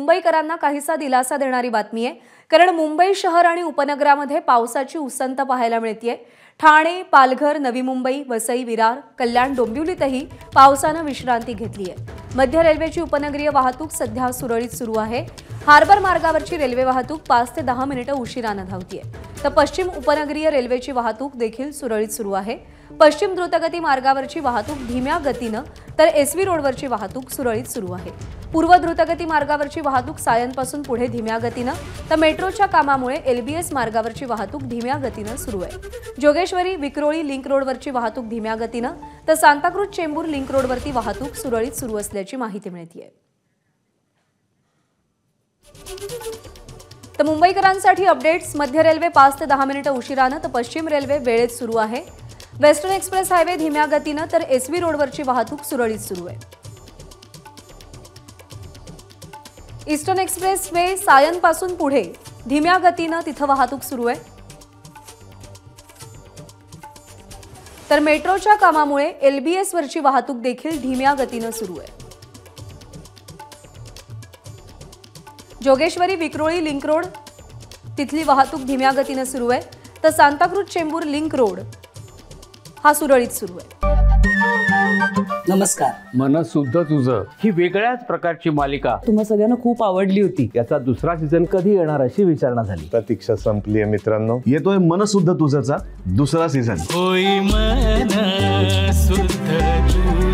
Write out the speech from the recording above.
मुंबईकरांना काहीसा दिलासा देणारी बातमी आहे, कारण मुंबई शहर आणि उपनगरामध्ये पावसाची उसंत पाहायला मिळतेय। ठाणे, पालघर, नवी मुंबई, वसई, विरार, कल्याण, डोंबिवलीतही पावसाने विश्रांती घेतली आहे। मध्य रेल्वेची उपनगरीय वाहतूक सध्या सुरळीत सुरू आहे। हार्बर मार्गावरची रेल्वे वाहतूक 5 ते 10 मिनिटे उशिराने धावतीये, तर पश्चिम उपनगरीय रेल्वेची वाहतूक देखील सुरळीत सुरू आहे। पश्चिम द्रुतगती मार्गावरची वाहतूक धीम्या गतीने, तर एसवी रोडवरची वाहतूक सुरळीत सुरू आहे। पूर्व द्रुतगती मार्गावरची वाहतूक सायंपासून पुढे धीम्या गतीने, तर मेट्रोच्या कामामुळे एलबीएस मार्गावरची वाहतूक धीम्या गतीने सुरू आहे। जोगेश्वरी विक्रोळी लिंक रोडवरची वाहतूक धीम्या गतीने, तर सांताक्रूज चेंबूर लिंक रोडवरती वाहतूक सुरळीत सुरू असल्याची माहिती मिळते। तर मुंबईकरांसाठी अपडेट्स। मध्य रेल्वे 5 ते 10 मिनिटे उशिराने, तर पश्चिम रेल्वे वेळेत सुरू आहे। वेस्टर्न एक्सप्रेस हायवे धीम्या गतीने, तर एसवी रोडवरची वाहतूक सुरळीत सुरू आहे। ईस्टर्न एक्सप्रेस वे सायंपासून पुढे धीम्या गतीने तिथे वाहतूक सुरू आहे, तर मेट्रोच्या कामामुळे एलबीएस वरची वाहतूक देखील धीम्या गतीने सुरू आहे। जोगेश्वरी विक्रोळी लिंक रोड तिथली वाहतूक धीम्या गतीने सुरू आहे, तर सांताक्रूज चेंबूर लिंक रोड हा सुरळीत सुरू आहे। नमस्कार। मन शुद्ध तुझं ही वेगळ्याच प्रकारची मालिका तुम्हा सगळ्यांना खूप आवडली होती। याचा दुसरा सीझन कधी येणार अशी विचारणा झाली। प्रतीक्षा संपली आहे मित्रांनो, येतोय मन शुद्ध तुझंचा दुसरा सीझन। होई मन शुद्ध